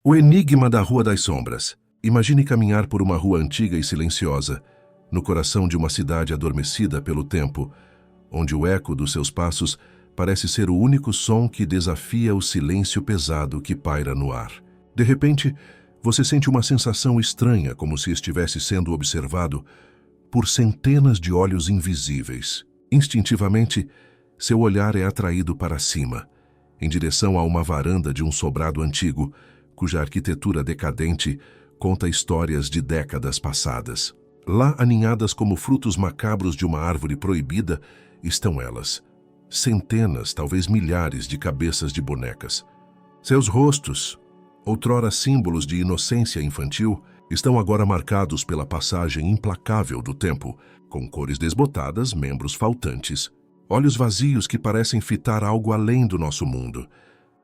O enigma da Rua das Sombras. Imagine caminhar por uma rua antiga e silenciosa, no coração de uma cidade adormecida pelo tempo, onde o eco dos seus passos parece ser o único som que desafia o silêncio pesado que paira no ar. De repente, você sente uma sensação estranha, como se estivesse sendo observado por centenas de olhos invisíveis. Instintivamente, seu olhar é atraído para cima, em direção a uma varanda de um sobrado antigo, cuja arquitetura decadente conta histórias de décadas passadas. Lá, aninhadas como frutos macabros de uma árvore proibida, estão elas. Centenas, talvez milhares de cabeças de bonecas. Seus rostos, outrora símbolos de inocência infantil, estão agora marcados pela passagem implacável do tempo, com cores desbotadas, membros faltantes, olhos vazios que parecem fitar algo além do nosso mundo,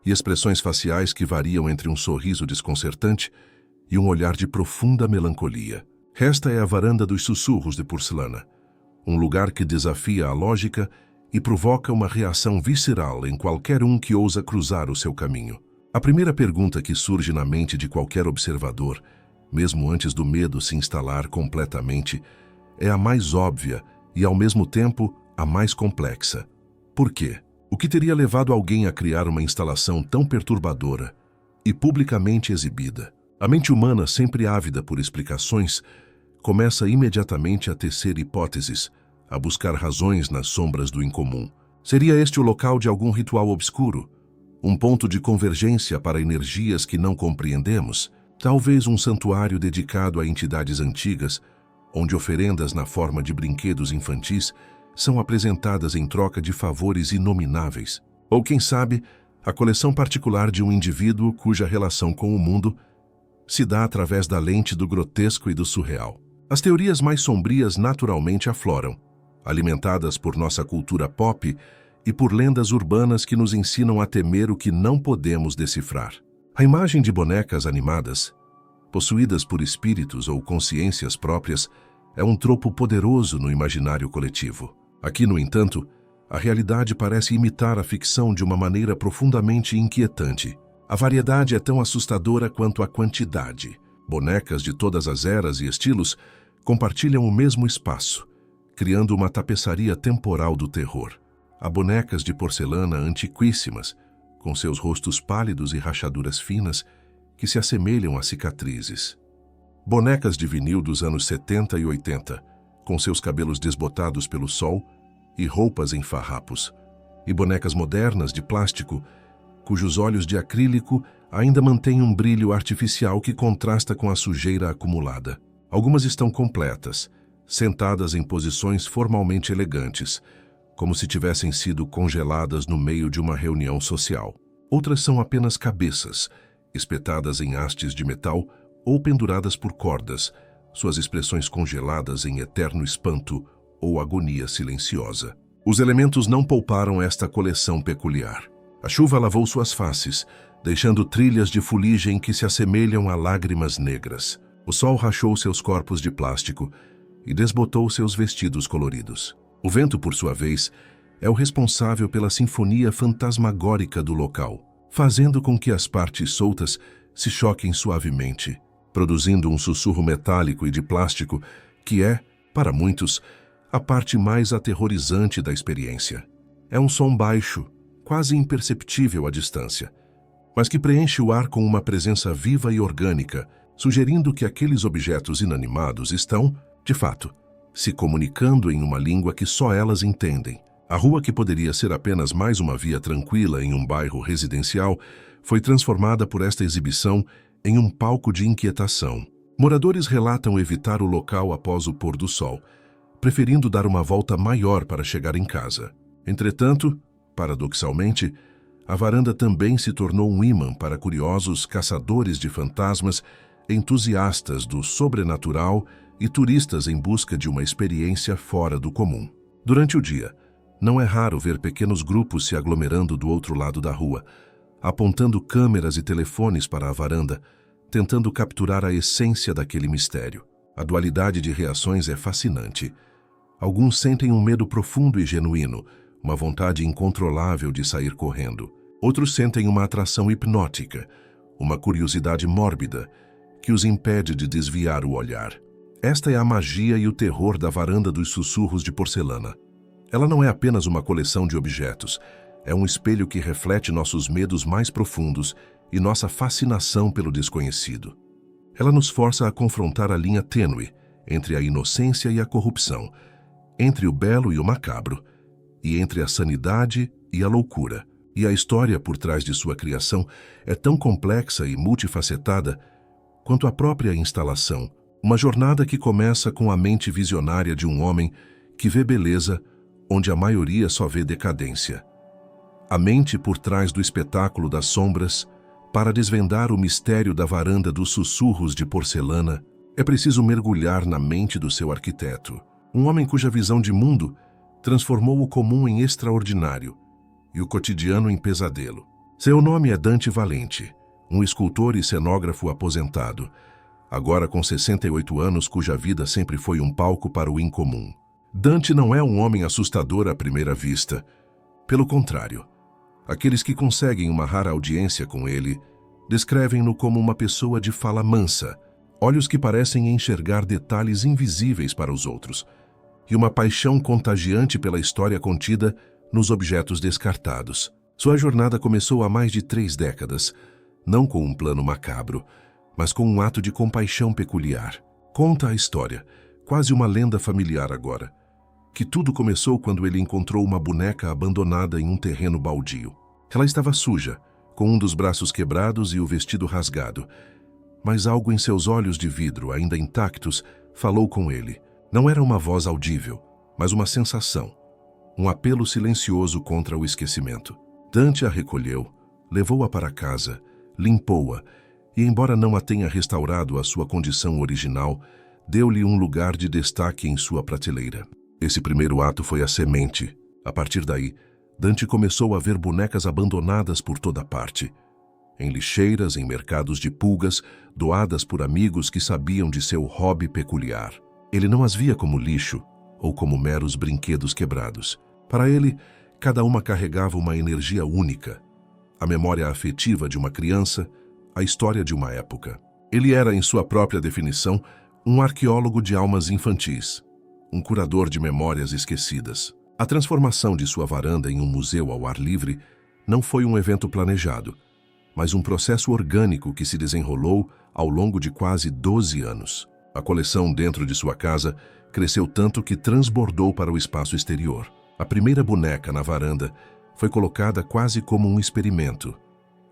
e expressões faciais que variam entre um sorriso desconcertante e um olhar de profunda melancolia. Esta é a varanda dos sussurros de porcelana, um lugar que desafia a lógica e provoca uma reação visceral em qualquer um que ousa cruzar o seu caminho. A primeira pergunta que surge na mente de qualquer observador, mesmo antes do medo se instalar completamente, é a mais óbvia e, ao mesmo tempo, a mais complexa. Por quê? O que teria levado alguém a criar uma instalação tão perturbadora e publicamente exibida? A mente humana, sempre ávida por explicações, começa imediatamente a tecer hipóteses, a buscar razões nas sombras do incomum. Seria este o local de algum ritual obscuro? Um ponto de convergência para energias que não compreendemos? Talvez um santuário dedicado a entidades antigas, onde oferendas na forma de brinquedos infantis são apresentadas em troca de favores inomináveis. Ou, quem sabe, a coleção particular de um indivíduo cuja relação com o mundo se dá através da lente do grotesco e do surreal. As teorias mais sombrias naturalmente afloram, alimentadas por nossa cultura pop e por lendas urbanas que nos ensinam a temer o que não podemos decifrar. A imagem de bonecas animadas, possuídas por espíritos ou consciências próprias, é um tropo poderoso no imaginário coletivo. Aqui, no entanto, a realidade parece imitar a ficção de uma maneira profundamente inquietante. A variedade é tão assustadora quanto a quantidade. Bonecas de todas as eras e estilos compartilham o mesmo espaço, criando uma tapeçaria temporal do terror. Há bonecas de porcelana antiquíssimas, com seus rostos pálidos e rachaduras finas que se assemelham a cicatrizes. Bonecas de vinil dos anos 70 e 80, com seus cabelos desbotados pelo sol e roupas em farrapos. E bonecas modernas de plástico, cujos olhos de acrílico ainda mantêm um brilho artificial que contrasta com a sujeira acumulada. Algumas estão completas, sentadas em posições formalmente elegantes, como se tivessem sido congeladas no meio de uma reunião social. Outras são apenas cabeças, espetadas em hastes de metal ou penduradas por cordas, suas expressões congeladas em eterno espanto ou agonia silenciosa. Os elementos não pouparam esta coleção peculiar. A chuva lavou suas faces, deixando trilhas de fuligem que se assemelham a lágrimas negras. O sol rachou seus corpos de plástico e desbotou seus vestidos coloridos. O vento, por sua vez, é o responsável pela sinfonia fantasmagórica do local, fazendo com que as partes soltas se choquem suavemente, produzindo um sussurro metálico e de plástico que é, para muitos, a parte mais aterrorizante da experiência. É um som baixo, quase imperceptível à distância, mas que preenche o ar com uma presença viva e orgânica, sugerindo que aqueles objetos inanimados estão, de fato, se comunicando em uma língua que só elas entendem. A rua, que poderia ser apenas mais uma via tranquila em um bairro residencial, foi transformada por esta exibição em um palco de inquietação. Moradores relatam evitar o local após o pôr do sol, preferindo dar uma volta maior para chegar em casa. Entretanto, paradoxalmente, a varanda também se tornou um ímã para curiosos caçadores de fantasmas, entusiastas do sobrenatural e turistas em busca de uma experiência fora do comum. Durante o dia, não é raro ver pequenos grupos se aglomerando do outro lado da rua, apontando câmeras e telefones para a varanda, tentando capturar a essência daquele mistério. A dualidade de reações é fascinante. Alguns sentem um medo profundo e genuíno, uma vontade incontrolável de sair correndo. Outros sentem uma atração hipnótica, uma curiosidade mórbida que os impede de desviar o olhar. Esta é a magia e o terror da Varanda dos Sussurros de Porcelana. Ela não é apenas uma coleção de objetos, é um espelho que reflete nossos medos mais profundos e nossa fascinação pelo desconhecido. Ela nos força a confrontar a linha tênue entre a inocência e a corrupção, entre o belo e o macabro, e entre a sanidade e a loucura. E a história por trás de sua criação é tão complexa e multifacetada quanto a própria instalação, uma jornada que começa com a mente visionária de um homem que vê beleza onde a maioria só vê decadência. A mente por trás do espetáculo das sombras, para desvendar o mistério da Varanda dos Sussurros de Porcelana, é preciso mergulhar na mente do seu arquiteto, um homem cuja visão de mundo transformou o comum em extraordinário e o cotidiano em pesadelo. Seu nome é Dante Valenti, um escultor e cenógrafo aposentado, agora com 68 anos, cuja vida sempre foi um palco para o incomum. Dante não é um homem assustador à primeira vista. Pelo contrário, aqueles que conseguem uma rara audiência com ele descrevem-no como uma pessoa de fala mansa, olhos que parecem enxergar detalhes invisíveis para os outros, e uma paixão contagiante pela história contida nos objetos descartados. Sua jornada começou há mais de 3 décadas, não com um plano macabro, mas com um ato de compaixão peculiar. Conta a história, quase uma lenda familiar agora, que tudo começou quando ele encontrou uma boneca abandonada em um terreno baldio. Ela estava suja, com um dos braços quebrados e o vestido rasgado, mas algo em seus olhos de vidro, ainda intactos, falou com ele. Não era uma voz audível, mas uma sensação, um apelo silencioso contra o esquecimento. Dante a recolheu, levou-a para casa, limpou-a e, embora não a tenha restaurado à sua condição original, deu-lhe um lugar de destaque em sua prateleira. Esse primeiro ato foi a semente. A partir daí, Dante começou a ver bonecas abandonadas por toda parte. Em lixeiras, em mercados de pulgas, doadas por amigos que sabiam de seu hobby peculiar. Ele não as via como lixo ou como meros brinquedos quebrados. Para ele, cada uma carregava uma energia única. A memória afetiva de uma criança, a história de uma época. Ele era, em sua própria definição, um arqueólogo de almas infantis, um curador de memórias esquecidas. A transformação de sua varanda em um museu ao ar livre não foi um evento planejado, mas um processo orgânico que se desenrolou ao longo de quase 12 anos. A coleção dentro de sua casa cresceu tanto que transbordou para o espaço exterior. A primeira boneca na varanda foi colocada quase como um experimento,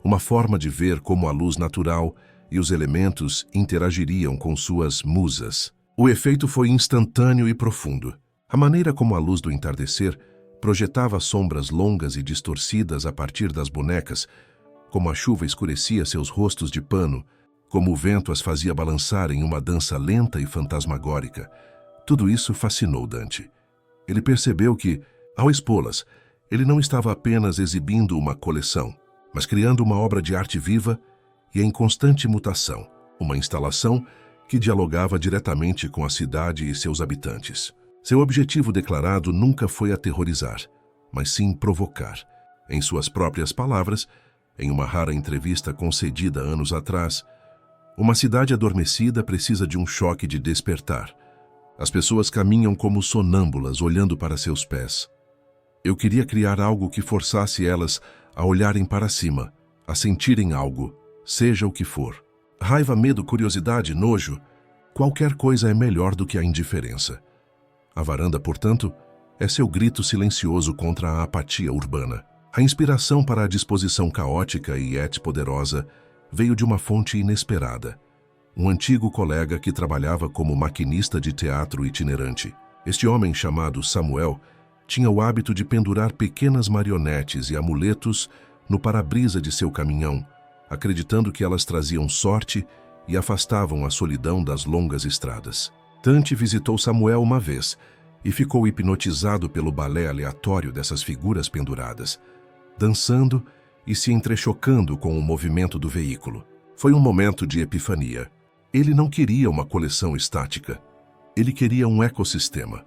uma forma de ver como a luz natural e os elementos interagiriam com suas musas. O efeito foi instantâneo e profundo. A maneira como a luz do entardecer projetava sombras longas e distorcidas a partir das bonecas, como a chuva escurecia seus rostos de pano, como o vento as fazia balançar em uma dança lenta e fantasmagórica. Tudo isso fascinou Dante. Ele percebeu que, ao expô-las, ele não estava apenas exibindo uma coleção, mas criando uma obra de arte viva e em constante mutação, uma instalação que dialogava diretamente com a cidade e seus habitantes. Seu objetivo declarado nunca foi aterrorizar, mas sim provocar. Em suas próprias palavras, em uma rara entrevista concedida anos atrás, uma cidade adormecida precisa de um choque de despertar. As pessoas caminham como sonâmbulas, olhando para seus pés. Eu queria criar algo que forçasse elas a olharem para cima, a sentirem algo, seja o que for. Raiva, medo, curiosidade, nojo, qualquer coisa é melhor do que a indiferença. A varanda, portanto, é seu grito silencioso contra a apatia urbana. A inspiração para a disposição caótica e poderosa veio de uma fonte inesperada. Um antigo colega que trabalhava como maquinista de teatro itinerante. Este homem, chamado Samuel, tinha o hábito de pendurar pequenas marionetes e amuletos no para-brisa de seu caminhão, acreditando que elas traziam sorte e afastavam a solidão das longas estradas. Dante visitou Samuel uma vez e ficou hipnotizado pelo balé aleatório dessas figuras penduradas, dançando e se entrechocando com o movimento do veículo. Foi um momento de epifania. Ele não queria uma coleção estática. Ele queria um ecossistema,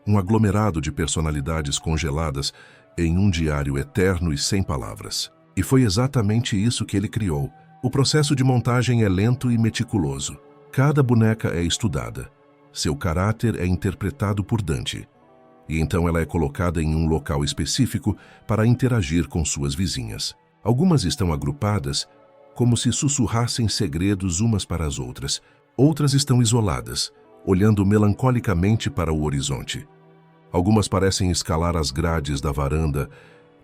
um aglomerado de personalidades congeladas em um diário eterno e sem palavras. E foi exatamente isso que ele criou. O processo de montagem é lento e meticuloso. Cada boneca é estudada. Seu caráter é interpretado por Dante. E então ela é colocada em um local específico para interagir com suas vizinhas. Algumas estão agrupadas como se sussurrassem segredos umas para as outras. Outras estão isoladas, olhando melancolicamente para o horizonte. Algumas parecem escalar as grades da varanda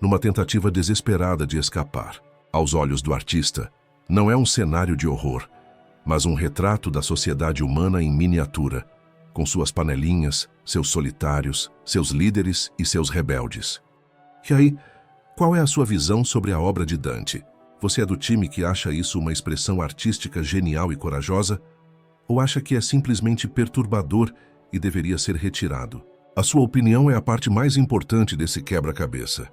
numa tentativa desesperada de escapar. Aos olhos do artista, não é um cenário de horror, mas um retrato da sociedade humana em miniatura, com suas panelinhas, seus solitários, seus líderes e seus rebeldes. E aí, qual é a sua visão sobre a obra de Dante? Você é do time que acha isso uma expressão artística genial e corajosa? Ou acha que é simplesmente perturbador e deveria ser retirado? A sua opinião é a parte mais importante desse quebra-cabeça.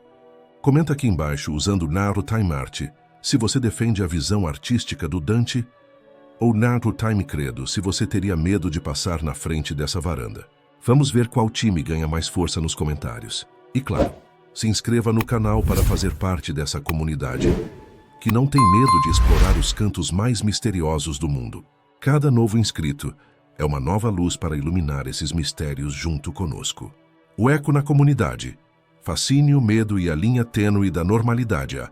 Comenta aqui embaixo usando Narro Time Art se você defende a visão artística do Dante ou Narro Time Credo se você teria medo de passar na frente dessa varanda. Vamos ver qual time ganha mais força nos comentários. E claro, se inscreva no canal para fazer parte dessa comunidade que não tem medo de explorar os cantos mais misteriosos do mundo. Cada novo inscrito é uma nova luz para iluminar esses mistérios junto conosco. O eco na comunidade. Fascínio, medo e a linha tênue da normalidade. A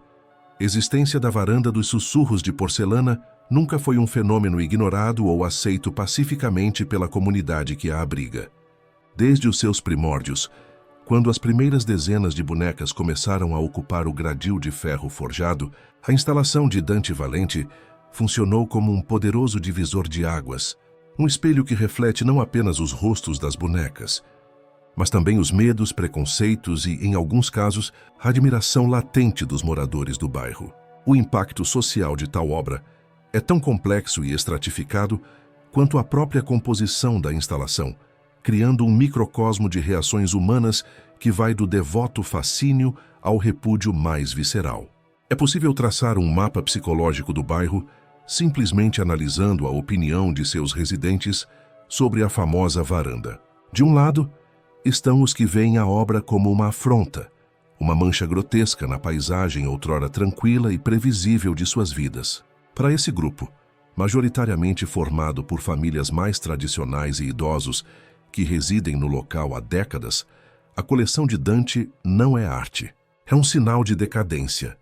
existência da varanda dos sussurros de porcelana nunca foi um fenômeno ignorado ou aceito pacificamente pela comunidade que a abriga. Desde os seus primórdios, quando as primeiras dezenas de bonecas começaram a ocupar o gradil de ferro forjado, a instalação de Dante Valente funcionou como um poderoso divisor de águas, um espelho que reflete não apenas os rostos das bonecas, mas também os medos, preconceitos e, em alguns casos, a admiração latente dos moradores do bairro. O impacto social de tal obra é tão complexo e estratificado quanto a própria composição da instalação, criando um microcosmo de reações humanas que vai do devoto fascínio ao repúdio mais visceral. É possível traçar um mapa psicológico do bairro simplesmente analisando a opinião de seus residentes sobre a famosa varanda. De um lado, estão os que veem a obra como uma afronta, uma mancha grotesca na paisagem outrora tranquila e previsível de suas vidas. Para esse grupo, majoritariamente formado por famílias mais tradicionais e idosos que residem no local há décadas, a coleção de Dante não é arte. É um sinal de decadência,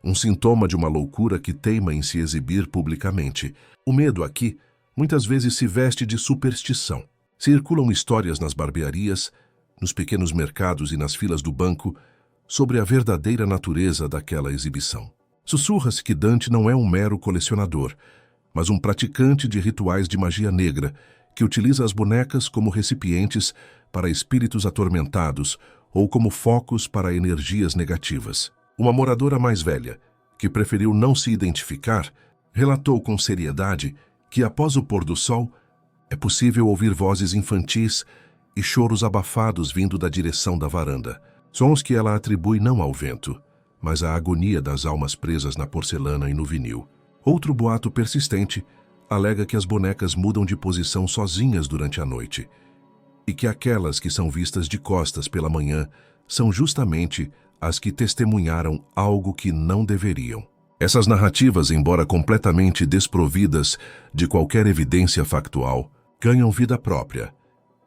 um sintoma de uma loucura que teima em se exibir publicamente. O medo aqui muitas vezes se veste de superstição. Circulam histórias nas barbearias, nos pequenos mercados e nas filas do banco sobre a verdadeira natureza daquela exibição. Sussurra-se que Dante não é um mero colecionador, mas um praticante de rituais de magia negra que utiliza as bonecas como recipientes para espíritos atormentados ou como focos para energias negativas. Uma moradora mais velha, que preferiu não se identificar, relatou com seriedade que após o pôr do sol é possível ouvir vozes infantis e choros abafados vindo da direção da varanda. Sons que ela atribui não ao vento, mas à agonia das almas presas na porcelana e no vinil. Outro boato persistente alega que as bonecas mudam de posição sozinhas durante a noite e que aquelas que são vistas de costas pela manhã são justamente as que testemunharam algo que não deveriam. Essas narrativas, embora completamente desprovidas de qualquer evidência factual, ganham vida própria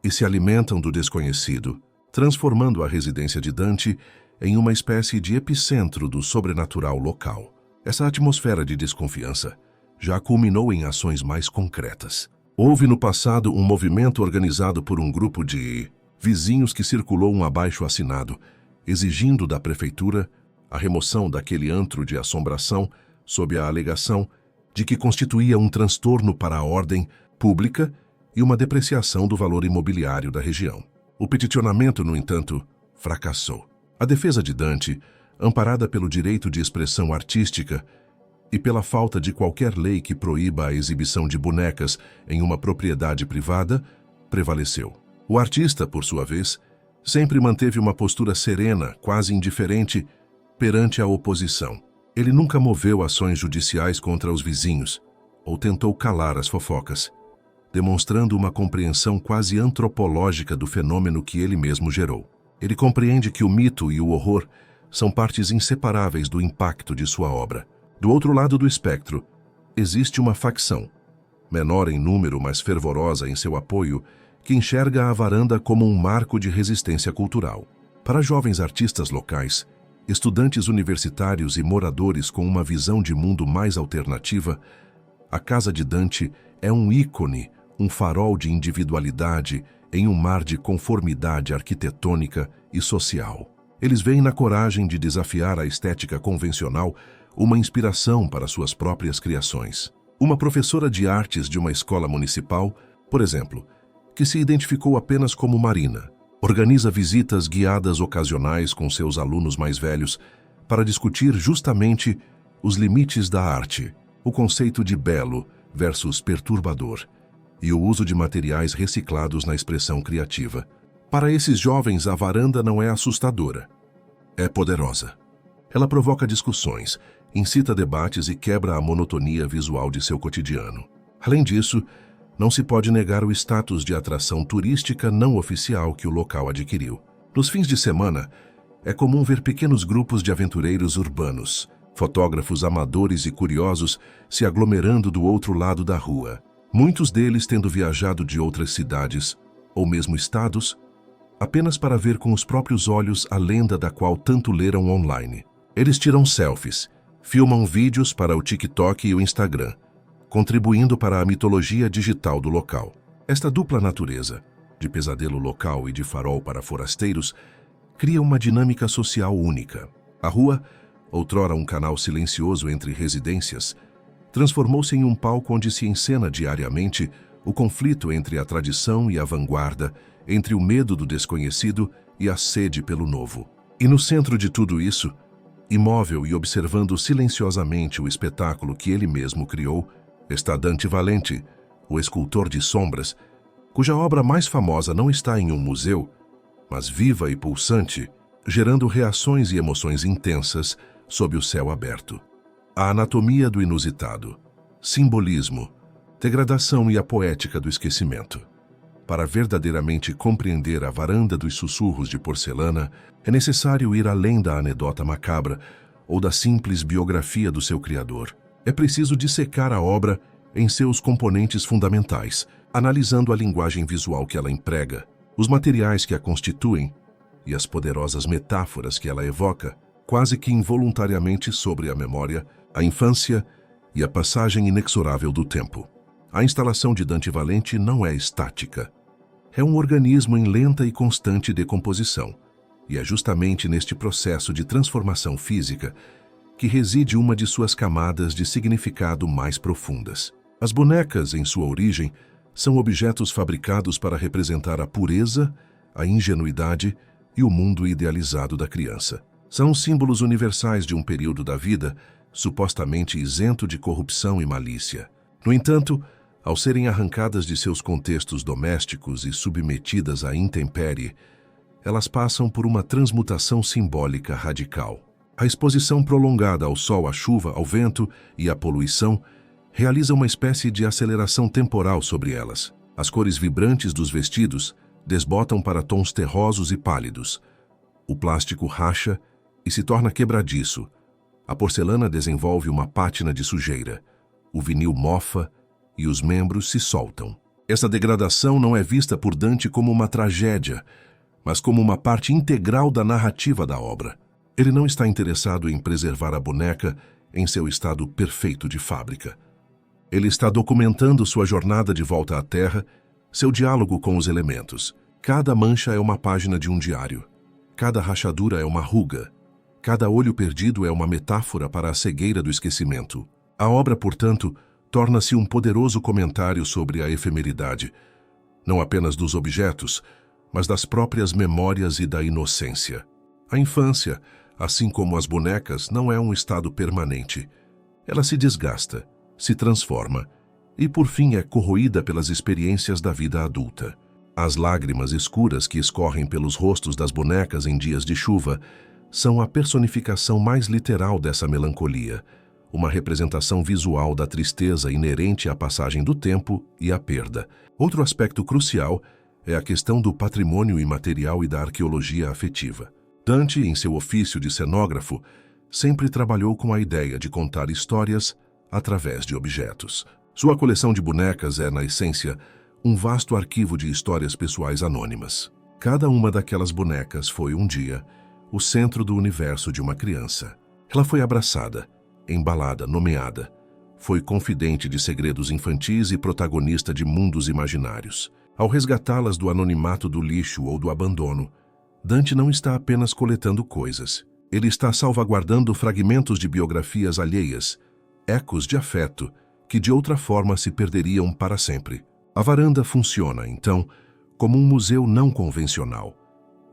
e se alimentam do desconhecido, transformando a residência de Dante em uma espécie de epicentro do sobrenatural local. Essa atmosfera de desconfiança já culminou em ações mais concretas. Houve no passado um movimento organizado por um grupo de vizinhos que circulou um abaixo-assinado, exigindo da prefeitura a remoção daquele antro de assombração sob a alegação de que constituía um transtorno para a ordem pública e uma depreciação do valor imobiliário da região. O peticionamento, no entanto, fracassou. A defesa de Dante, amparada pelo direito de expressão artística e pela falta de qualquer lei que proíba a exibição de bonecas em uma propriedade privada, prevaleceu. O artista, por sua vez, sempre manteve uma postura serena, quase indiferente, perante a oposição. Ele nunca moveu ações judiciais contra os vizinhos ou tentou calar as fofocas, demonstrando uma compreensão quase antropológica do fenômeno que ele mesmo gerou. Ele compreende que o mito e o horror são partes inseparáveis do impacto de sua obra. Do outro lado do espectro, existe uma facção, menor em número, mas fervorosa em seu apoio, que enxerga a varanda como um marco de resistência cultural. Para jovens artistas locais, estudantes universitários e moradores com uma visão de mundo mais alternativa, a Casa de Dante é um ícone, um farol de individualidade em um mar de conformidade arquitetônica e social. Eles veem na coragem de desafiar a estética convencional uma inspiração para suas próprias criações. Uma professora de artes de uma escola municipal, por exemplo, que se identificou apenas como Marina, organiza visitas guiadas ocasionais com seus alunos mais velhos para discutir justamente os limites da arte, o conceito de belo versus perturbador e o uso de materiais reciclados na expressão criativa. Para esses jovens, a varanda não é assustadora, é poderosa. Ela provoca discussões, incita debates e quebra a monotonia visual de seu cotidiano. Além disso, não se pode negar o status de atração turística não oficial que o local adquiriu. Nos fins de semana, é comum ver pequenos grupos de aventureiros urbanos, fotógrafos amadores e curiosos se aglomerando do outro lado da rua, muitos deles tendo viajado de outras cidades, ou mesmo estados, apenas para ver com os próprios olhos a lenda da qual tanto leram online. Eles tiram selfies, filmam vídeos para o TikTok e o Instagram, contribuindo para a mitologia digital do local. Esta dupla natureza, de pesadelo local e de farol para forasteiros, cria uma dinâmica social única. A rua, outrora um canal silencioso entre residências, transformou-se em um palco onde se encena diariamente o conflito entre a tradição e a vanguarda, entre o medo do desconhecido e a sede pelo novo. E no centro de tudo isso, imóvel e observando silenciosamente o espetáculo que ele mesmo criou, está Dante Valenti, o escultor de sombras, cuja obra mais famosa não está em um museu, mas viva e pulsante, gerando reações e emoções intensas sob o céu aberto. A anatomia do inusitado, simbolismo, degradação e a poética do esquecimento. Para verdadeiramente compreender a varanda dos sussurros de porcelana, é necessário ir além da anedota macabra ou da simples biografia do seu criador. É preciso dissecar a obra em seus componentes fundamentais, analisando a linguagem visual que ela emprega, os materiais que a constituem e as poderosas metáforas que ela evoca, quase que involuntariamente sobre a memória, a infância e a passagem inexorável do tempo. A instalação de Dante Valenti não é estática. É um organismo em lenta e constante decomposição, e é justamente neste processo de transformação física que reside uma de suas camadas de significado mais profundas. As bonecas, em sua origem, são objetos fabricados para representar a pureza, a ingenuidade e o mundo idealizado da criança. São símbolos universais de um período da vida supostamente isento de corrupção e malícia. No entanto, ao serem arrancadas de seus contextos domésticos e submetidas à intempérie, elas passam por uma transmutação simbólica radical. A exposição prolongada ao sol, à chuva, ao vento e à poluição realiza uma espécie de aceleração temporal sobre elas. As cores vibrantes dos vestidos desbotam para tons terrosos e pálidos. O plástico racha e se torna quebradiço. A porcelana desenvolve uma pátina de sujeira. O vinil mofa e os membros se soltam. Essa degradação não é vista por Dante como uma tragédia, mas como uma parte integral da narrativa da obra. Ele não está interessado em preservar a boneca em seu estado perfeito de fábrica. Ele está documentando sua jornada de volta à Terra, seu diálogo com os elementos. Cada mancha é uma página de um diário. Cada rachadura é uma ruga. Cada olho perdido é uma metáfora para a cegueira do esquecimento. A obra, portanto, torna-se um poderoso comentário sobre a efemeridade, não apenas dos objetos, mas das próprias memórias e da inocência. A infância, assim como as bonecas, não é um estado permanente. Ela se desgasta, se transforma e, por fim, é corroída pelas experiências da vida adulta. As lágrimas escuras que escorrem pelos rostos das bonecas em dias de chuva são a personificação mais literal dessa melancolia, uma representação visual da tristeza inerente à passagem do tempo e à perda. Outro aspecto crucial é a questão do patrimônio imaterial e da arqueologia afetiva. Dante, em seu ofício de cenógrafo, sempre trabalhou com a ideia de contar histórias através de objetos. Sua coleção de bonecas é, na essência, um vasto arquivo de histórias pessoais anônimas. Cada uma daquelas bonecas foi, um dia, o centro do universo de uma criança. Ela foi abraçada, embalada, nomeada. Foi confidente de segredos infantis e protagonista de mundos imaginários. Ao resgatá-las do anonimato do lixo ou do abandono, Dante não está apenas coletando coisas. Ele está salvaguardando fragmentos de biografias alheias, ecos de afeto, que de outra forma se perderiam para sempre. A varanda funciona, então, como um museu não convencional,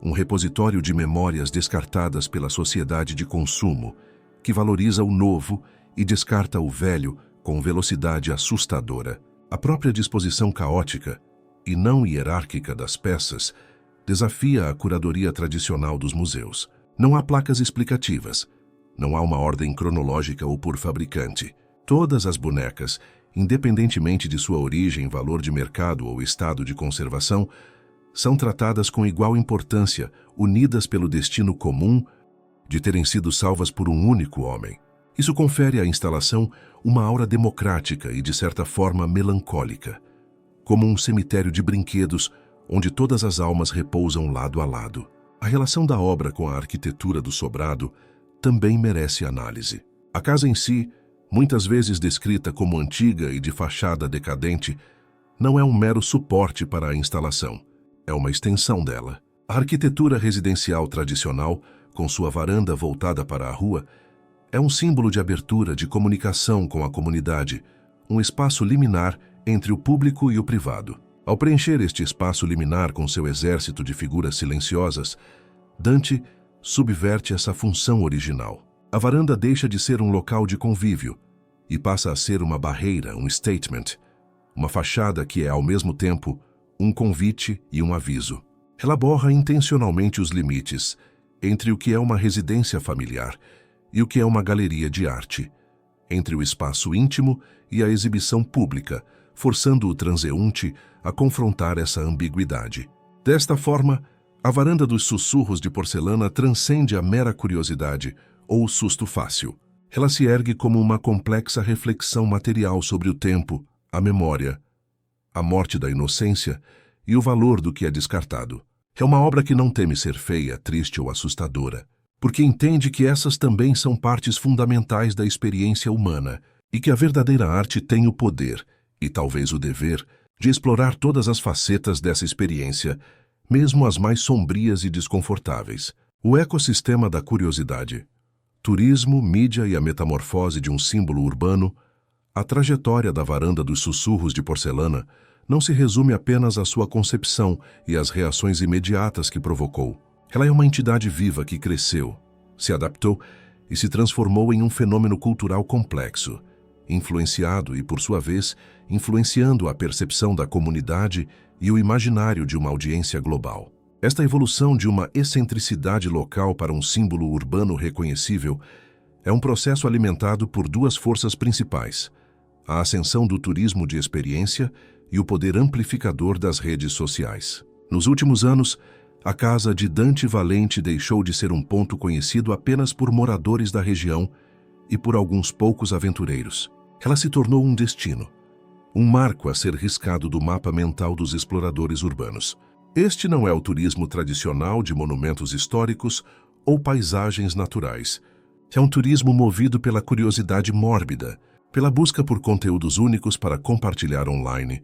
um repositório de memórias descartadas pela sociedade de consumo, que valoriza o novo e descarta o velho com velocidade assustadora. A própria disposição caótica e não hierárquica das peças desafia a curadoria tradicional dos museus. Não há placas explicativas, não há uma ordem cronológica ou por fabricante. Todas as bonecas, independentemente de sua origem, valor de mercado ou estado de conservação, são tratadas com igual importância, unidas pelo destino comum de terem sido salvas por um único homem. Isso confere à instalação uma aura democrática e, de certa forma, melancólica, como um cemitério de brinquedos onde todas as almas repousam lado a lado. A relação da obra com a arquitetura do sobrado também merece análise. A casa em si, muitas vezes descrita como antiga e de fachada decadente, não é um mero suporte para a instalação, é uma extensão dela. A arquitetura residencial tradicional, com sua varanda voltada para a rua, é um símbolo de abertura, de comunicação com a comunidade, um espaço liminar entre o público e o privado. Ao preencher este espaço liminar com seu exército de figuras silenciosas, Dante subverte essa função original. A varanda deixa de ser um local de convívio e passa a ser uma barreira, um statement, uma fachada que é, ao mesmo tempo, um convite e um aviso. Ela borra intencionalmente os limites entre o que é uma residência familiar e o que é uma galeria de arte, entre o espaço íntimo e a exibição pública, forçando o transeunte a confrontar essa ambiguidade. Desta forma, a varanda dos sussurros de porcelana transcende a mera curiosidade ou o susto fácil. Ela se ergue como uma complexa reflexão material sobre o tempo, a memória, a morte da inocência e o valor do que é descartado. É uma obra que não teme ser feia, triste ou assustadora, porque entende que essas também são partes fundamentais da experiência humana e que a verdadeira arte tem o poder, e talvez o dever, de explorar todas as facetas dessa experiência, mesmo as mais sombrias e desconfortáveis. O ecossistema da curiosidade, turismo, mídia e a metamorfose de um símbolo urbano, a trajetória da varanda dos sussurros de porcelana não se resume apenas à sua concepção e às reações imediatas que provocou. Ela é uma entidade viva que cresceu, se adaptou e se transformou em um fenômeno cultural complexo, influenciado e, por sua vez, influenciando a percepção da comunidade e o imaginário de uma audiência global. Esta evolução de uma excentricidade local para um símbolo urbano reconhecível é um processo alimentado por duas forças principais: a ascensão do turismo de experiência e o poder amplificador das redes sociais. Nos últimos anos, a casa de Dante Valente deixou de ser um ponto conhecido apenas por moradores da região e por alguns poucos aventureiros. Ela se tornou um destino, um marco a ser riscado do mapa mental dos exploradores urbanos. Este não é o turismo tradicional de monumentos históricos ou paisagens naturais. É um turismo movido pela curiosidade mórbida, pela busca por conteúdos únicos para compartilhar online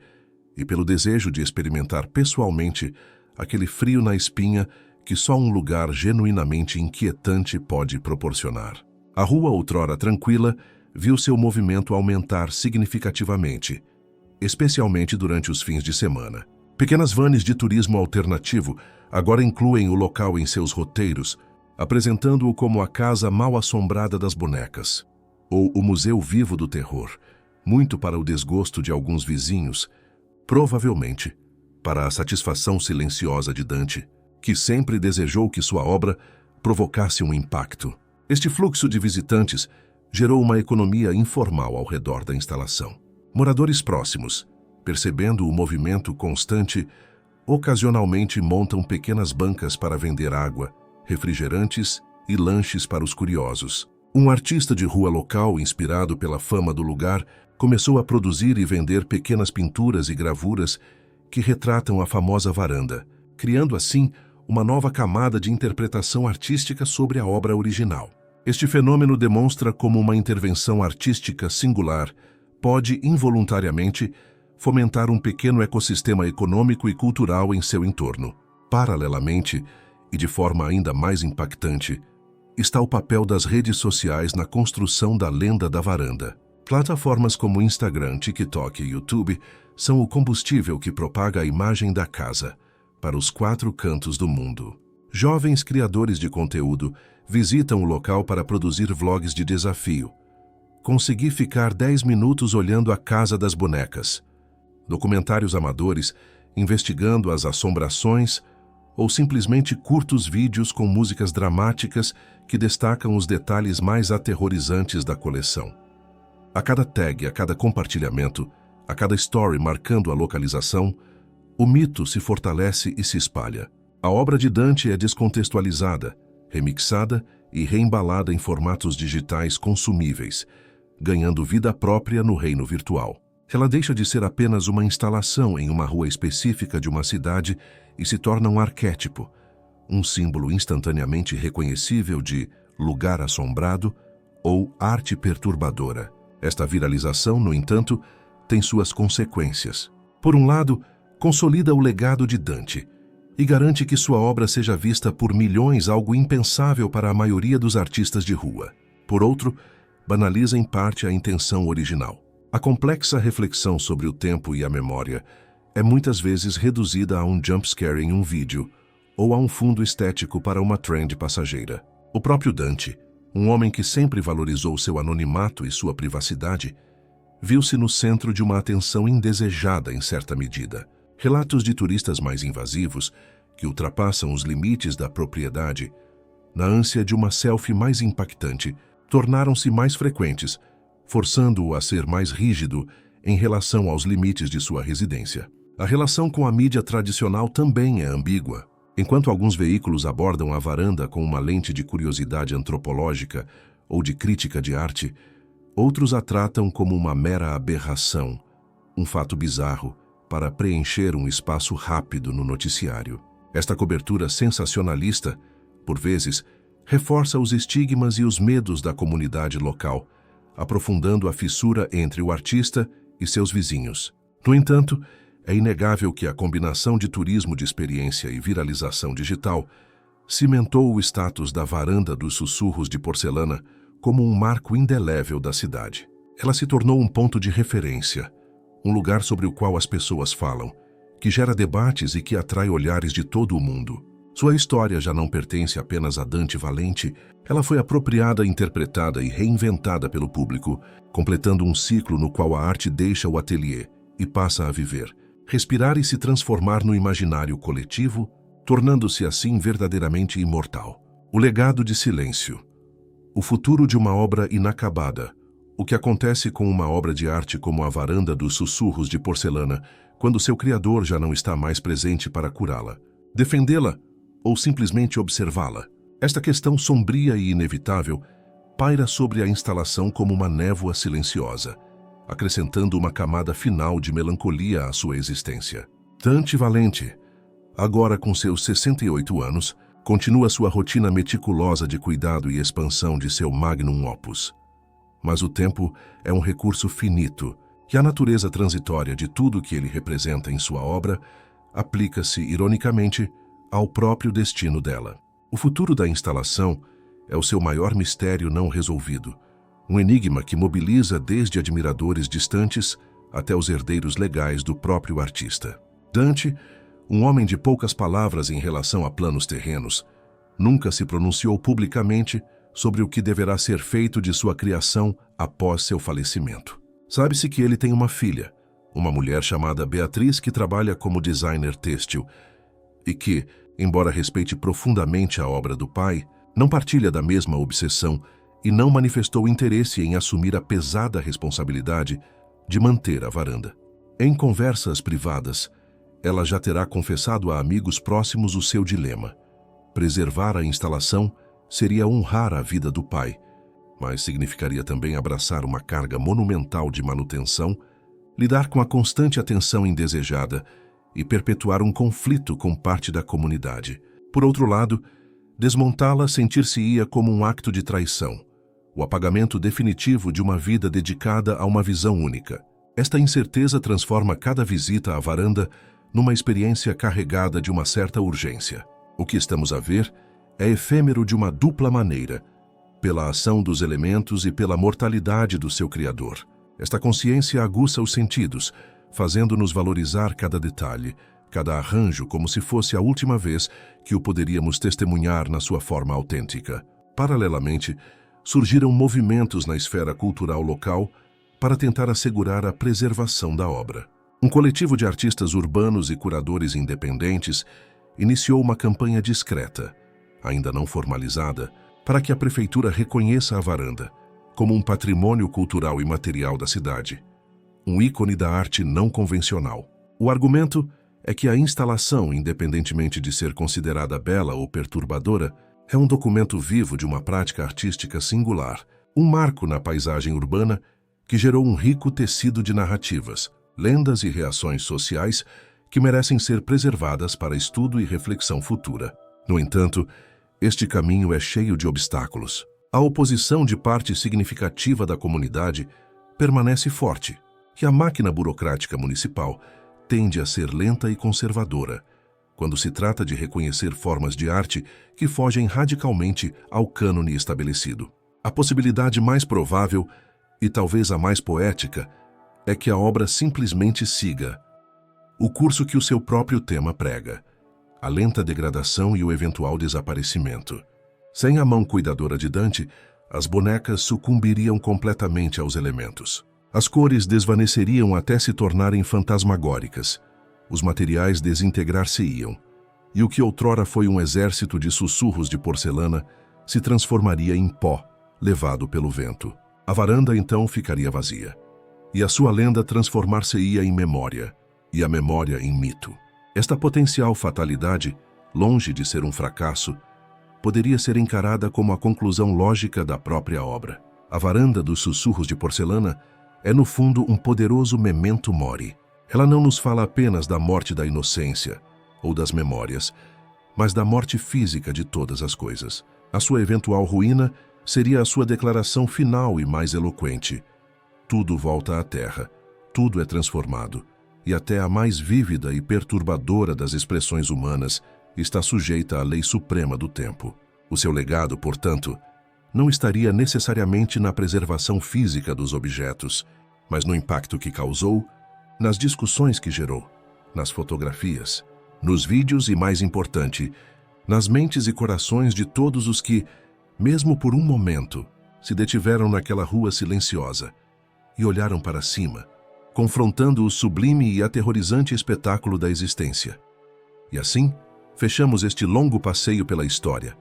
e pelo desejo de experimentar pessoalmente aquele frio na espinha que só um lugar genuinamente inquietante pode proporcionar. A rua, outrora tranquila, viu seu movimento aumentar significativamente, especialmente durante os fins de semana. Pequenas vans de turismo alternativo agora incluem o local em seus roteiros, apresentando-o como a casa mal-assombrada das bonecas, ou o Museu Vivo do Terror, muito para o desgosto de alguns vizinhos, provavelmente para a satisfação silenciosa de Dante, que sempre desejou que sua obra provocasse um impacto. Este fluxo de visitantes gerou uma economia informal ao redor da instalação. Moradores próximos, percebendo o movimento constante, ocasionalmente montam pequenas bancas para vender água, refrigerantes e lanches para os curiosos. Um artista de rua local, inspirado pela fama do lugar, começou a produzir e vender pequenas pinturas e gravuras que retratam a famosa varanda, criando assim uma nova camada de interpretação artística sobre a obra original. Este fenômeno demonstra como uma intervenção artística singular pode, involuntariamente, fomentar um pequeno ecossistema econômico e cultural em seu entorno. Paralelamente, e de forma ainda mais impactante, está o papel das redes sociais na construção da lenda da varanda. Plataformas como Instagram, TikTok e YouTube são o combustível que propaga a imagem da casa para os 4 cantos do mundo. Jovens criadores de conteúdo visitam o local para produzir vlogs de desafio. Consegui ficar 10 minutos olhando a casa das bonecas. Documentários amadores investigando as assombrações ou simplesmente curtos vídeos com músicas dramáticas que destacam os detalhes mais aterrorizantes da coleção. A cada tag, a cada compartilhamento, a cada story marcando a localização, o mito se fortalece e se espalha. A obra de Dante é descontextualizada, remixada e reembalada em formatos digitais consumíveis, ganhando vida própria no reino virtual. Ela deixa de ser apenas uma instalação em uma rua específica de uma cidade e se torna um arquétipo, um símbolo instantaneamente reconhecível de lugar assombrado ou arte perturbadora. Esta viralização, no entanto, tem suas consequências. Por um lado, consolida o legado de Dante e garante que sua obra seja vista por milhões, algo impensável para a maioria dos artistas de rua. Por outro, banaliza em parte a intenção original. A complexa reflexão sobre o tempo e a memória é muitas vezes reduzida a um jumpscare em um vídeo ou a um fundo estético para uma trend passageira. O próprio Dante, um homem que sempre valorizou seu anonimato e sua privacidade, viu-se no centro de uma atenção indesejada em certa medida. Relatos de turistas mais invasivos, que ultrapassam os limites da propriedade, na ânsia de uma selfie mais impactante, tornaram-se mais frequentes, forçando-o a ser mais rígido em relação aos limites de sua residência. A relação com a mídia tradicional também é ambígua. Enquanto alguns veículos abordam a varanda com uma lente de curiosidade antropológica ou de crítica de arte, outros a tratam como uma mera aberração, um fato bizarro, para preencher um espaço rápido no noticiário. Esta cobertura sensacionalista, por vezes, reforça os estigmas e os medos da comunidade local, aprofundando a fissura entre o artista e seus vizinhos. No entanto, é inegável que a combinação de turismo de experiência e viralização digital cimentou o status da Varanda dos Sussurros de Porcelana como um marco indelével da cidade. Ela se tornou um ponto de referência, um lugar sobre o qual as pessoas falam, que gera debates e que atrai olhares de todo o mundo. Sua história já não pertence apenas a Dante Valente, ela foi apropriada, interpretada e reinventada pelo público, completando um ciclo no qual a arte deixa o ateliê e passa a viver, respirar e se transformar no imaginário coletivo, tornando-se assim verdadeiramente imortal. O legado de silêncio. O futuro de uma obra inacabada. O que acontece com uma obra de arte como a Varanda dos Sussurros de Porcelana, quando seu criador já não está mais presente para curá-la? Defendê-la ou simplesmente observá-la? Esta questão sombria e inevitável paira sobre a instalação como uma névoa silenciosa, acrescentando uma camada final de melancolia à sua existência. Dante Valente, agora com seus 68 anos, continua sua rotina meticulosa de cuidado e expansão de seu magnum opus. Mas o tempo é um recurso finito e a natureza transitória de tudo que ele representa em sua obra aplica-se, ironicamente, ao próprio destino dela. O futuro da instalação é o seu maior mistério não resolvido, um enigma que mobiliza desde admiradores distantes até os herdeiros legais do próprio artista. Dante, um homem de poucas palavras em relação a planos terrenos, nunca se pronunciou publicamente sobre o que deverá ser feito de sua criação após seu falecimento. Sabe-se que ele tem uma filha, uma mulher chamada Beatriz que trabalha como designer têxtil e que, embora respeite profundamente a obra do pai, não partilha da mesma obsessão e não manifestou interesse em assumir a pesada responsabilidade de manter a varanda. Em conversas privadas, ela já terá confessado a amigos próximos o seu dilema. Preservar a instalação seria honrar a vida do pai, mas significaria também abraçar uma carga monumental de manutenção, lidar com a constante atenção indesejada e perpetuar um conflito com parte da comunidade. Por outro lado, desmontá-la sentir-se-ia como um acto de traição, o apagamento definitivo de uma vida dedicada a uma visão única. Esta incerteza transforma cada visita à varanda numa experiência carregada de uma certa urgência. O que estamos a ver é efêmero de uma dupla maneira, pela ação dos elementos e pela mortalidade do seu criador. Esta consciência aguça os sentidos, fazendo-nos valorizar cada detalhe, cada arranjo como se fosse a última vez que o poderíamos testemunhar na sua forma autêntica. Paralelamente, surgiram movimentos na esfera cultural local para tentar assegurar a preservação da obra. Um coletivo de artistas urbanos e curadores independentes iniciou uma campanha discreta, ainda não formalizada, para que a prefeitura reconheça a varanda como um patrimônio cultural imaterial da cidade, um ícone da arte não convencional. O argumento é que a instalação, independentemente de ser considerada bela ou perturbadora, é um documento vivo de uma prática artística singular, um marco na paisagem urbana que gerou um rico tecido de narrativas, lendas e reações sociais que merecem ser preservadas para estudo e reflexão futura. No entanto, este caminho é cheio de obstáculos. A oposição de parte significativa da comunidade permanece forte, e a máquina burocrática municipal tende a ser lenta e conservadora, quando se trata de reconhecer formas de arte que fogem radicalmente ao cânone estabelecido. A possibilidade mais provável, e talvez a mais poética, é que a obra simplesmente siga o curso que o seu próprio tema prega, a lenta degradação e o eventual desaparecimento. Sem a mão cuidadora de Dante, as bonecas sucumbiriam completamente aos elementos. As cores desvaneceriam até se tornarem fantasmagóricas, os materiais desintegrar-se-iam, e o que outrora foi um exército de sussurros de porcelana se transformaria em pó, levado pelo vento. A varanda então ficaria vazia, e a sua lenda transformar-se-ia em memória, e a memória em mito. Esta potencial fatalidade, longe de ser um fracasso, poderia ser encarada como a conclusão lógica da própria obra. A varanda dos sussurros de porcelana é, no fundo, um poderoso memento mori. Ela não nos fala apenas da morte da inocência ou das memórias, mas da morte física de todas as coisas. A sua eventual ruína seria a sua declaração final e mais eloquente. Tudo volta à terra, tudo é transformado, e até a mais vívida e perturbadora das expressões humanas está sujeita à lei suprema do tempo. O seu legado, portanto, não estaria necessariamente na preservação física dos objetos, mas no impacto que causou, nas discussões que gerou, nas fotografias, nos vídeos e, mais importante, nas mentes e corações de todos os que, mesmo por um momento, se detiveram naquela rua silenciosa e olharam para cima, confrontando o sublime e aterrorizante espetáculo da existência. E assim, fechamos este longo passeio pela história,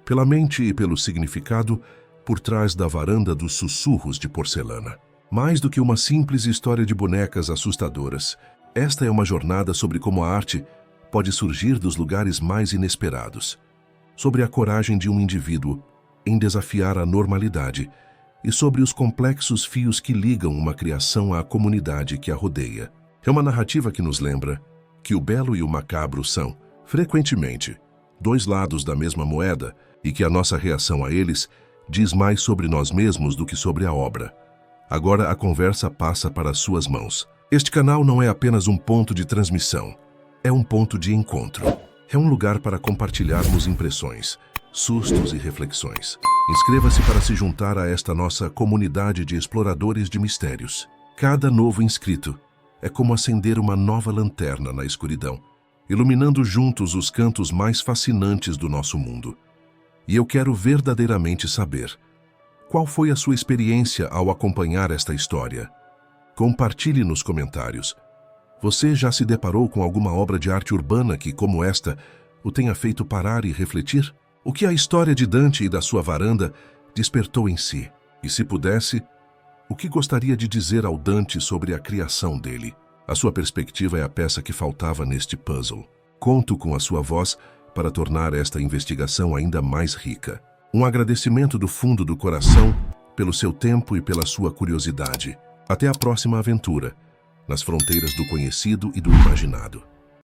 pela mente e pelo significado por trás da varanda dos sussurros de porcelana. Mais do que uma simples história de bonecas assustadoras, esta é uma jornada sobre como a arte pode surgir dos lugares mais inesperados, sobre a coragem de um indivíduo em desafiar a normalidade e sobre os complexos fios que ligam uma criação à comunidade que a rodeia. É uma narrativa que nos lembra que o belo e o macabro são, frequentemente, dois lados da mesma moeda e que a nossa reação a eles diz mais sobre nós mesmos do que sobre a obra. Agora a conversa passa para as suas mãos. Este canal não é apenas um ponto de transmissão, é um ponto de encontro. É um lugar para compartilharmos impressões, sustos e reflexões. Inscreva-se para se juntar a esta nossa comunidade de exploradores de mistérios. Cada novo inscrito é como acender uma nova lanterna na escuridão, iluminando juntos os cantos mais fascinantes do nosso mundo. E eu quero verdadeiramente saber: qual foi a sua experiência ao acompanhar esta história? Compartilhe nos comentários. Você já se deparou com alguma obra de arte urbana que, como esta, o tenha feito parar e refletir? O que a história de Dante e da sua varanda despertou em si? E se pudesse, o que gostaria de dizer ao Dante sobre a criação dele? A sua perspectiva é a peça que faltava neste puzzle. Conto com a sua voz para tornar esta investigação ainda mais rica. Um agradecimento do fundo do coração pelo seu tempo e pela sua curiosidade. Até a próxima aventura, nas fronteiras do conhecido e do imaginado.